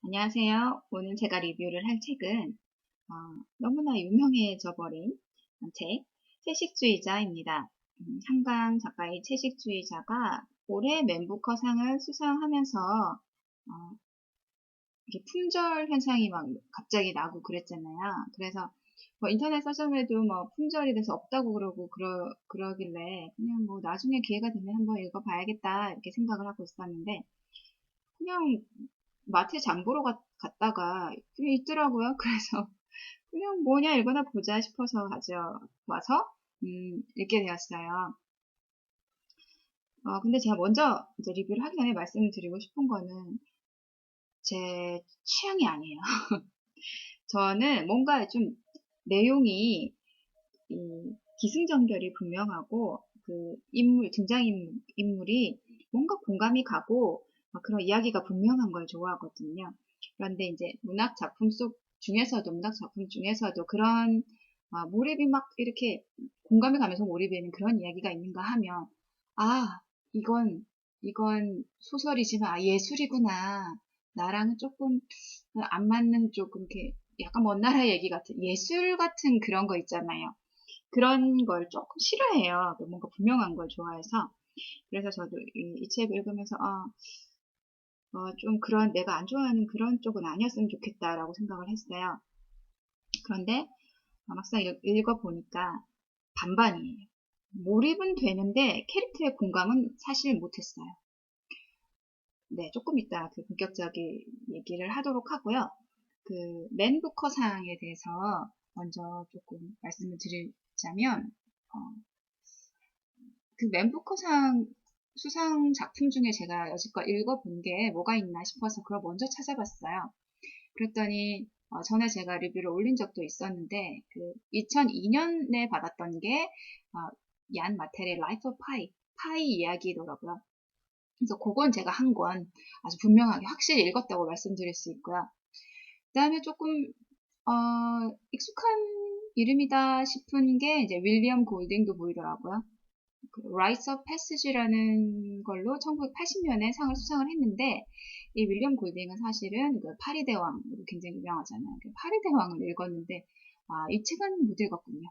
안녕하세요. 오늘 제가 리뷰를 할 책은 너무나 유명해져 버린 책, 채식주의자입니다. 한강 작가의 채식주의자가 올해 맨부커상을 수상하면서 이렇게 품절 현상이 막 갑자기 나고 그랬잖아요. 그래서 뭐 인터넷 서점에도 뭐 품절이 돼서 없다고 그러고 그러길래 그냥 뭐 나중에 기회가 되면 한번 읽어봐야겠다 이렇게 생각을 하고 있었는데 그냥 마트에 장 보러 갔다가 그냥 있더라고요. 그래서 그냥 뭐냐 읽어나 보자 싶어서 가져와서 읽게 되었어요. 근데 제가 먼저 이제 리뷰를 하기 전에 말씀을 드리고 싶은 거는 제 취향이 아니에요. 저는 뭔가 좀 내용이 기승전결이 분명하고 그 등장인물이 뭔가 공감이 가고 그런 이야기가 분명한 걸 좋아하거든요. 그런데 이제 문학 작품 중에서도 그런 몰입이 막 이렇게 공감이 가면서 몰입이 되는 그런 이야기가 있는가 하면 아 이건 소설이지만 예술이구나. 나랑은 조금 안 맞는 조금 이렇게 약간 먼 나라 얘기 같은 예술 같은 그런 거 있잖아요. 그런 걸 조금 싫어해요. 뭔가 분명한 걸 좋아해서. 그래서 저도 이 책을 읽으면서, 좀 그런, 내가 안 좋아하는 그런 쪽은 아니었으면 좋겠다라고 생각을 했어요. 그런데 막상 읽어보니까 반반이에요. 몰입은 되는데 캐릭터의 공감은 사실 못했어요. 네, 조금 이따 그 본격적인 얘기를 하도록 하고요. 그 맨부커상에 대해서 먼저 조금 말씀을 드리자면, 어, 그 맨부커상 수상 작품 중에 제가 여지껏 읽어본 게 뭐가 있나 싶어서 그걸 먼저 찾아봤어요. 그랬더니 전에 제가 리뷰를 올린 적도 있었는데 그 2002년에 받았던 게 얀 마텔의 Life of Pi, 파이 이야기더라고요. 그래서 그건 제가 한 권 아주 분명하게 확실히 읽었다고 말씀드릴 수 있고요. 그 다음에 조금 익숙한 이름이다 싶은 게 이제 윌리엄 골딩도 보이더라고요. 그 Rites of Passage라는 걸로 1980년에 상을 수상을 했는데 이 윌리엄 골딩은 사실은 그 파리 대왕으로 굉장히 유명하잖아요. 그 파리 대왕을 읽었는데 이 책은 못 읽었군요.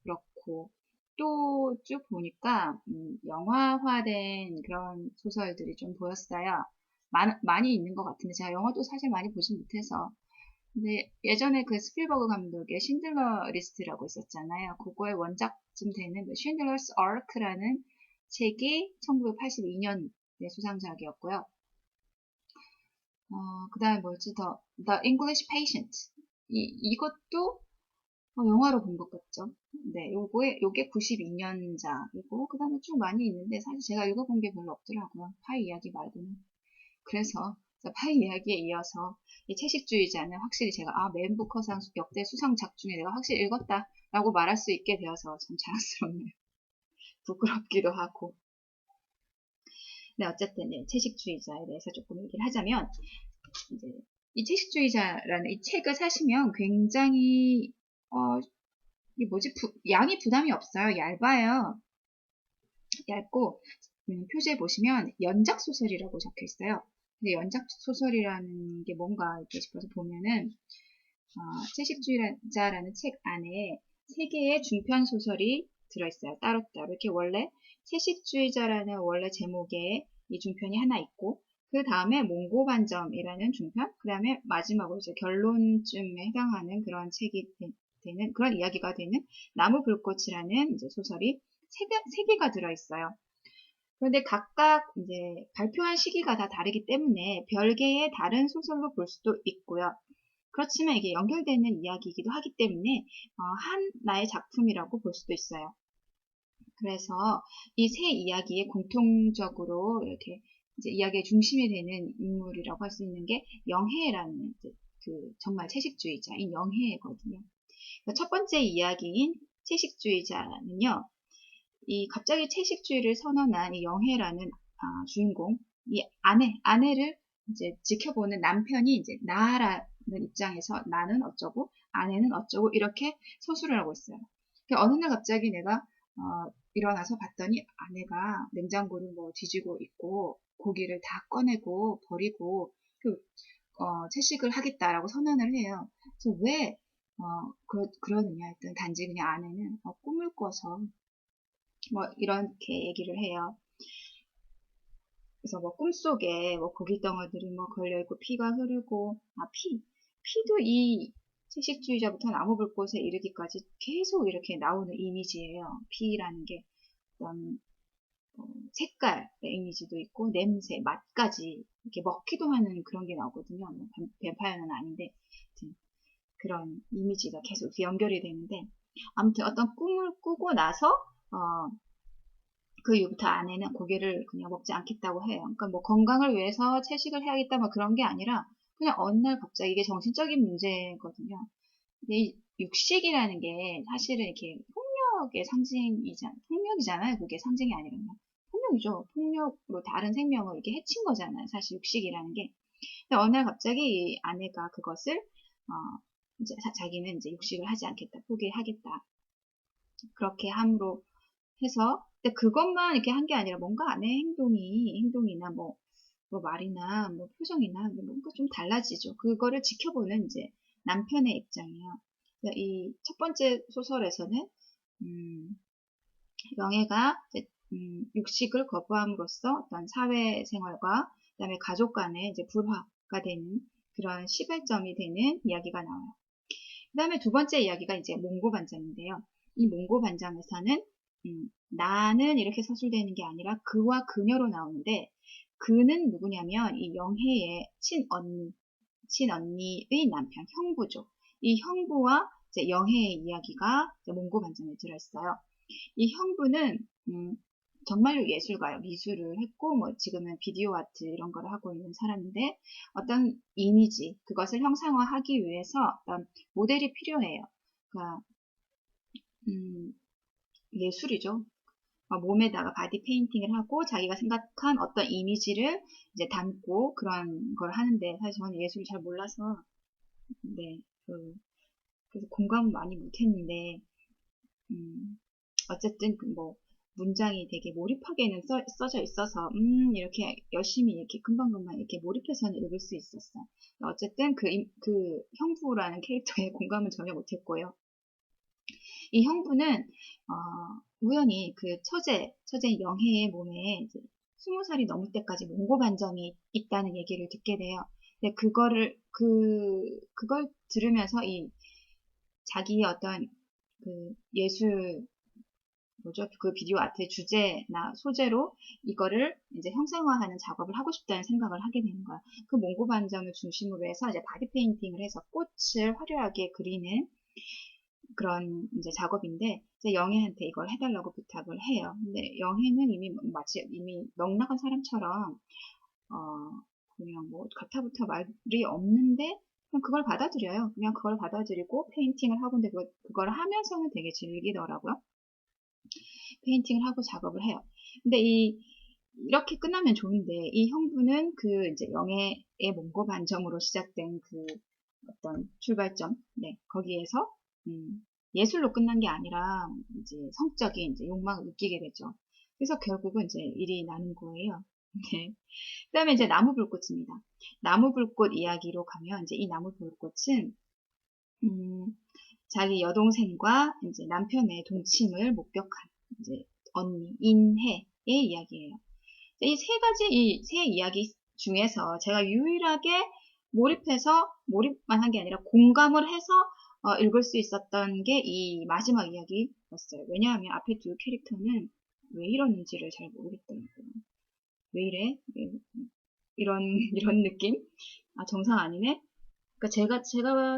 그렇고 또 쭉 보니까 영화화된 그런 소설들이 좀 보였어요. 많이 있는 것 같은데 제가 영화도 사실 많이 보진 못해서 근데 예전에 그 스필버그 감독의 신들러 리스트라고 있었잖아요. 그거의 원작쯤 되는 그 쉰들러스 아크라는 책이 1982년 수상작이었고요. 그 다음에 뭐였지? The English Patient. 이것도 영화로 본 것 같죠? 네, 요게 92년작이고, 그 다음에 쭉 많이 있는데, 사실 제가 읽어본 게 별로 없더라고요. 파이 이야기 말고는. 그래서 파이 이야기에 이어서 이 채식주의자는 확실히 제가 맨부커상 역대 수상작 중에 내가 확실히 읽었다라고 말할 수 있게 되어서 참 자랑스럽네요. 부끄럽기도 하고. 네, 어쨌든 채식주의자에 대해서 조금 얘기를 하자면 이제 이 채식주의자라는 이 책을 사시면 굉장히 양이 부담이 없어요. 얇아요. 얇고 표지에 보시면 연작 소설이라고 적혀 있어요. 근데 연작 소설이라는 게 뭔가 이렇게 싶어서 보면은 채식주의자라는 책 안에 세 개의 중편 소설이 들어있어요. 따로따로 이렇게 원래 채식주의자라는 원래 제목의 이 중편이 하나 있고 그 다음에 몽고반점이라는 중편, 그 다음에 마지막으로 이제 결론쯤에 해당하는 그런 책이 되는 그런 이야기가 되는 나무불꽃이라는 이제 소설이 세 개가 들어있어요. 그런데 각각 이제 발표한 시기가 다 다르기 때문에 별개의 다른 소설로 볼 수도 있고요. 그렇지만 이게 연결되는 이야기이기도 하기 때문에 하나의 작품이라고 볼 수도 있어요. 그래서 이 세 이야기에 공통적으로 이렇게 이제 이야기의 중심이 되는 인물이라고 할 수 있는 게 영해라는 그 정말 채식주의자인 영해거든요. 첫 번째 이야기인 채식주의자는요. 이 갑자기 채식주의를 선언한 이 영해라는 주인공, 이 아내를 이제 지켜보는 남편이 이제 나라는 입장에서 나는 어쩌고 아내는 어쩌고 이렇게 서술을 하고 있어요. 어느 날 갑자기 내가 일어나서 봤더니 아내가 냉장고를 뭐 뒤지고 있고 고기를 다 꺼내고 버리고 채식을 하겠다라고 선언을 해요. 그래서 왜 그러느냐 했더니 단지 그냥 아내는 꿈을 꿔서 뭐 이렇게 얘기를 해요. 그래서 뭐 꿈속에 뭐 고기 덩어리들이 뭐 걸려있고 피가 흐르고 피도 이 채식주의자부터 나무불꽃에 이르기까지 계속 이렇게 나오는 이미지예요. 피라는 게 어떤 색깔의 이미지도 있고 냄새, 맛까지 이렇게 먹기도 하는 그런 게 나오거든요. 뭐 뱀파이어는 아닌데 그런 이미지가 계속 연결이 되는데 아무튼 어떤 꿈을 꾸고 나서 그 이후부터 아내는 고기를 그냥 먹지 않겠다고 해요. 그러니까 뭐 건강을 위해서 채식을 해야겠다 뭐 그런 게 아니라 그냥 어느 날 갑자기 이게 정신적인 문제거든요. 근데 이 육식이라는 게 사실은 이렇게 폭력이잖아요. 그게 상징이 아니라 그냥 폭력이죠. 폭력으로 다른 생명을 이렇게 해친 거잖아요. 사실 육식이라는 게. 근데 어느 날 갑자기 이 아내가 그것을 이제 자기는 이제 육식을 하지 않겠다, 포기하겠다. 그렇게 함으로 해서 근데 그것만 이렇게 한 게 아니라 뭔가 아내의 행동이나 뭐 말이나 뭐 표정이나 뭔가 좀 달라지죠. 그거를 지켜보는 이제 남편의 입장이에요. 이 첫 번째 소설에서는 영애가 이제 육식을 거부함으로써 어떤 사회생활과 그다음에 가족 간의 이제 불화가 되는 그런 시발점이 되는 이야기가 나와요. 그다음에 두 번째 이야기가 이제 몽고반장인데요. 이 몽고반장에서는 나는 이렇게 서술되는 게 아니라 그와 그녀로 나오는데 그는 누구냐면 이 영혜의 친언니의 남편, 형부죠. 이 형부와 이제 영혜의 이야기가 몽고반장에 들어있어요. 이 형부는 정말로 예술가요. 미술을 했고 뭐 지금은 비디오 아트 이런 걸 하고 있는 사람인데 어떤 이미지 그것을 형상화하기 위해서 어떤 모델이 필요해요. 그러니까 예술이죠. 몸에다가 바디 페인팅을 하고 자기가 생각한 어떤 이미지를 이제 담고 그런 걸 하는데 사실 저는 예술을 잘 몰라서 네, 그래서 공감은 많이 못했는데 어쨌든 뭐 문장이 되게 몰입하게는 써져 있어서 이렇게 열심히 이렇게 금방금방 이렇게 몰입해서는 읽을 수 있었어요. 어쨌든 그 형부라는 캐릭터에 공감은 전혀 못했고요. 이 형부는 우연히 그 처제 영혜의 몸에 이제 20살이 넘을 때까지 몽고반점이 있다는 얘기를 듣게 돼요. 근데 그걸 들으면서 이 자기의 어떤 그 예술 뭐죠? 그 비디오 아트의 주제나 소재로 이거를 이제 형상화하는 작업을 하고 싶다는 생각을 하게 되는 거야. 그 몽고 반점을 중심으로 해서 이제 바디 페인팅을 해서 꽃을 화려하게 그리는 그런 이제 작업인데 이제 영희한테 이걸 해달라고 부탁을 해요. 근데 영희는 마치 이미 넉나간 사람처럼 그냥 뭐 가타부터 말이 없는데 그냥 그걸 받아들여요. 그냥 그걸 받아들이고 페인팅을 하고 근데 그걸 하면서는 되게 즐기더라고요. 페인팅을 하고 작업을 해요. 근데 이렇게 끝나면 좋은데 이 형부는 그 이제 영애의 몽고 반점으로 시작된 그 어떤 출발점, 네, 거기에서 예술로 끝난 게 아니라 이제 성적인 이제 욕망을 느끼게 되죠. 그래서 결국은 이제 일이 나는 거예요. 네. 그다음에 이제 나무불꽃입니다. 나무불꽃 이야기로 가면 이제 이 나무불꽃은 자기 여동생과 이제 남편의 동침을 목격한 이제 언니 인혜의 이야기예요. 이 세 이야기 중에서 제가 유일하게 몰입만 한 게 아니라 공감을 해서 읽을 수 있었던 게 이 마지막 이야기였어요. 왜냐하면 앞에 두 캐릭터는 왜 이러는지를 잘 모르겠더라고요. 왜 이래? 이런 느낌? 아, 정상 아니네? 그러니까 제가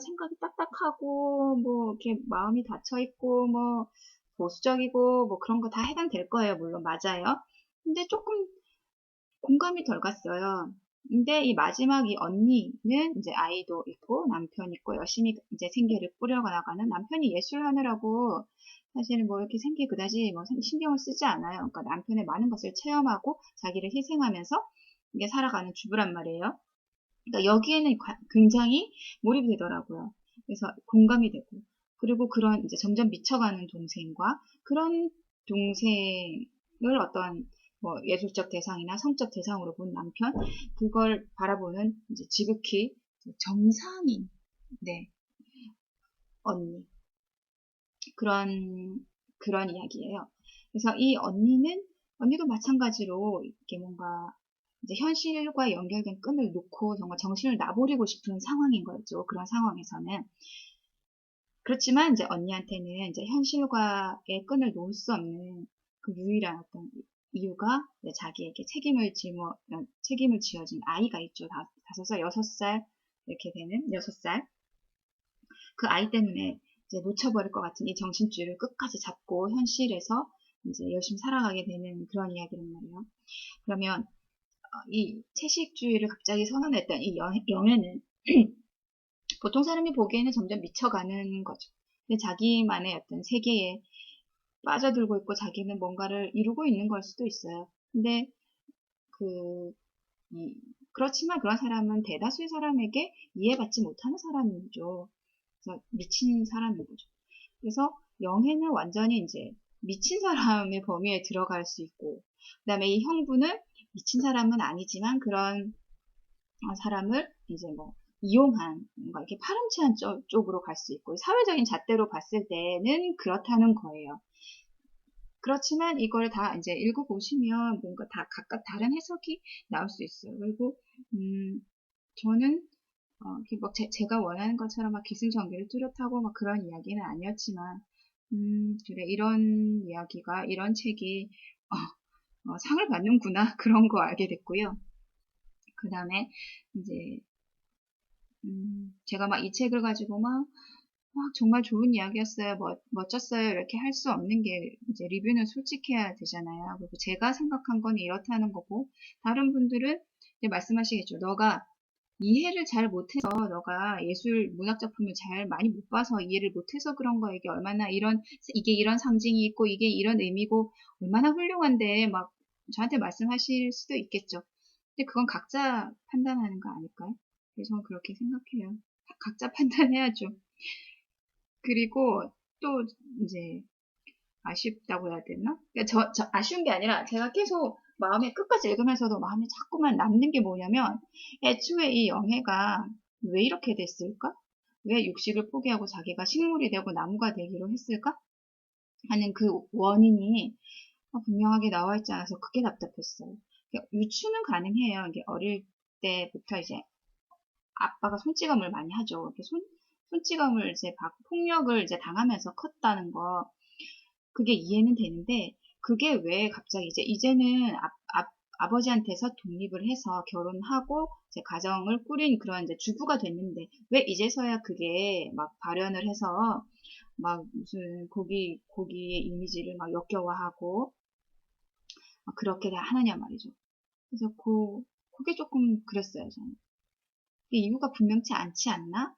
생각이 딱딱하고, 뭐, 이렇게 마음이 닫혀있고, 뭐, 보수적이고, 뭐 그런 거 다 해당될 거예요. 물론 맞아요. 근데 조금 공감이 덜 갔어요. 근데 이 마지막 이 언니는 이제 아이도 있고 남편 있고 열심히 이제 생계를 꾸려가 나가는 남편이 예술하느라고 사실은 뭐 이렇게 생계 그다지 뭐 신경을 쓰지 않아요. 그러니까 남편의 많은 것을 체험하고 자기를 희생하면서 이게 살아가는 주부란 말이에요. 그러니까 여기에는 굉장히 몰입이 되더라고요. 그래서 공감이 되고 그리고 그런 이제 점점 미쳐가는 동생과 그런 동생을 어떤 뭐 예술적 대상이나 성적 대상으로 본 남편 그걸 바라보는 이제 지극히 정상인, 네, 언니. 그런 이야기예요. 그래서 이 언니도 마찬가지로 이렇게 뭔가 이제 현실과 연결된 끈을 놓고 정말 정신을 놔버리고 싶은 상황인 거죠. 그런 상황에서는. 그렇지만 이제 언니한테는 이제 현실과의 끈을 놓을 수 없는 그 유일한 어떤 이유가 자기에게 책임을 지어진 아이가 있죠. 5살, 6살 이렇게 되는 6살. 그 아이 때문에 이제 놓쳐버릴 것 같은 이 정신줄을 끝까지 잡고 현실에서 이제 열심히 살아가게 되는 그런 이야기란 말이에요. 그러면 이 채식주의를 갑자기 선언했던 이 영애는 보통 사람이 보기에는 점점 미쳐가는 거죠. 근데 자기만의 어떤 세계에 빠져들고 있고 자기는 뭔가를 이루고 있는 걸 수도 있어요. 근데 그, 그렇지만 그런 사람은 대다수의 사람에게 이해받지 못하는 사람이죠. 그래서 미친 사람인 거죠. 그래서 영해는 완전히 이제 미친 사람의 범위에 들어갈 수 있고, 그 다음에 이 형부는 미친 사람은 아니지만 그런 사람을 이제 뭐 이용한 뭔가 이렇게 파렴치한 쪽으로 갈 수 있고, 사회적인 잣대로 봤을 때는 그렇다는 거예요. 그렇지만 이걸 다 이제 읽어보시면 뭔가 다 각각 다른 해석이 나올 수 있어요. 그리고 저는 뭐 제가 원하는 것처럼 막 기승전결을 뚜렷하고 막 그런 이야기는 아니었지만 그래 이런 이야기가 이런 책이 상을 받는구나 그런 거 알게 됐고요. 그 다음에 이제 제가 막 이 책을 가지고 막 정말 좋은 이야기였어요. 멋졌어요. 이렇게 할 수 없는 게 이제 리뷰는 솔직해야 되잖아요. 그리고 제가 생각한 건 이렇다는 거고 다른 분들은 이제 말씀하시겠죠. 너가 이해를 잘 못해서 너가 예술 문학 작품을 잘 많이 못 봐서 이해를 못해서 그런 거 이게 얼마나 이게 이런 상징이 있고 이게 이런 의미고 얼마나 훌륭한데 막 저한테 말씀하실 수도 있겠죠. 근데 그건 각자 판단하는 거 아닐까요? 그래서 저는 그렇게 생각해요. 각자 판단해야죠. 그리고 또 이제 아쉽다고 해야 되나? 그러니까 아쉬운 게 아니라 제가 계속 마음에 끝까지 읽으면서도 마음에 자꾸만 남는 게 뭐냐면 애초에 이 영애가 왜 이렇게 됐을까? 왜 육식을 포기하고 자기가 식물이 되고 나무가 되기로 했을까? 하는 그 원인이 분명하게 나와 있지 않아서 그게 답답했어요. 그러니까 유추는 가능해요. 이게 어릴 때부터 이제 아빠가 손찌검을 많이 하죠. 이렇게 손찌검을 이제 폭력을 이제 당하면서 컸다는 거. 그게 이해는 되는데 그게 왜 갑자기 이제는 아버지한테서 독립을 해서 결혼하고 이제 가정을 꾸린 그런 이제 주부가 됐는데 왜 이제서야 그게 막 발현을 해서 막 무슨 고기의 이미지를 막 역겨워하고 막 그렇게 다 하느냐 말이죠. 그래서 그게 조금 그랬어요, 저는. 이유가 분명치 않지 않나?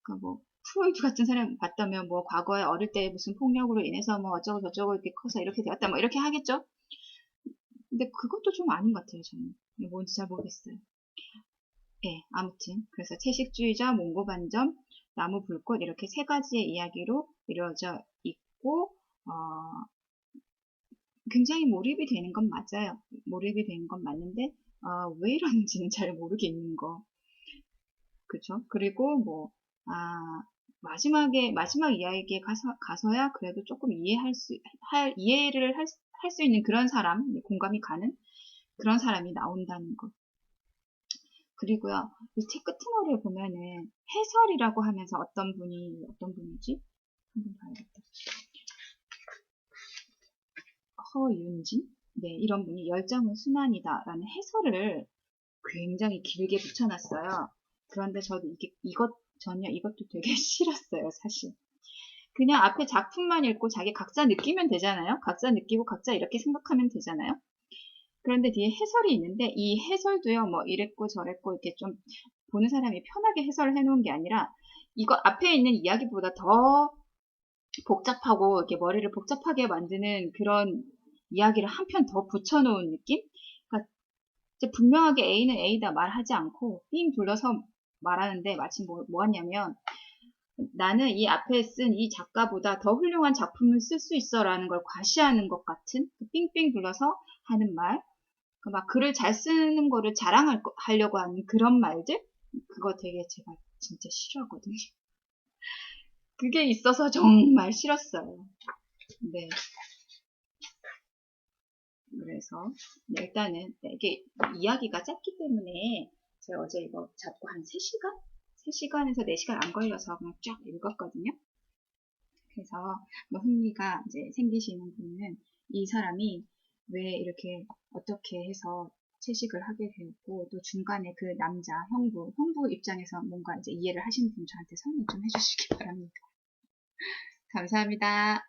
그러니까 뭐 프로이트 같은 사람 봤다면 뭐 과거에 어릴 때 무슨 폭력으로 인해서 뭐 어쩌고 저쩌고 이렇게 커서 이렇게 되었다 뭐 이렇게 하겠죠? 근데 그것도 좀 아닌 것 같아요, 저는. 뭔지 잘 모르겠어요. 예, 아무튼 그래서 채식주의자, 몽고반점, 나무불꽃 이렇게 세 가지의 이야기로 이루어져 있고 굉장히 몰입이 되는 건 맞아요. 몰입이 되는 건 맞는데 왜 이러는지는 잘 모르겠는 거. 그죠? 그리고 뭐 마지막 이야기에 가서야 그래도 조금 이해를 할 수 있는 그런 사람, 공감이 가는 그런 사람이 나온다는 것. 그리고요, 이 책 끝머리에 보면은 해설이라고 하면서 어떤 분이지? 한번 봐야겠다. 허윤진? 네, 이런 분이 열정은 순환이다 라는 해설을 굉장히 길게 붙여놨어요. 그런데 저도 이것도 되게 싫었어요, 사실. 그냥 앞에 작품만 읽고 자기 각자 느끼면 되잖아요. 각자 느끼고 각자 이렇게 생각하면 되잖아요. 그런데 뒤에 해설이 있는데 이 해설도요, 뭐 이랬고 저랬고 이렇게 좀 보는 사람이 편하게 해설을 해놓은 게 아니라 이거 앞에 있는 이야기보다 더 복잡하고 이렇게 머리를 복잡하게 만드는 그런 이야기를 한 편 더 붙여놓은 느낌? 그러니까 분명하게 A는 A다 말하지 않고 삥 둘러서 말하는데 마치 뭐 하냐면 나는 이 앞에 쓴 이 작가보다 더 훌륭한 작품을 쓸 수 있어 라는 걸 과시하는 것 같은 삥삥 둘러서 하는 말 막 글을 잘 쓰는 거를 자랑하려고 하는 그런 말들 그거 되게 제가 진짜 싫어하거든요. 그게 있어서 정말 싫었어요. 네. 그래서 네, 일단은 네, 이게 이야기가 짧기 때문에 제가 어제 이거 잡고 한 3시간? 3시간에서 4시간 안 걸려서 그냥 쫙 읽었거든요. 그래서 뭐 흥미가 이제 생기시는 분은 이 사람이 왜 이렇게 어떻게 해서 채식을 하게 되었고 또 중간에 그 남자 형부 입장에서 뭔가 이제 이해를 하시는 분 저한테 설명 좀 해주시기 바랍니다. 감사합니다.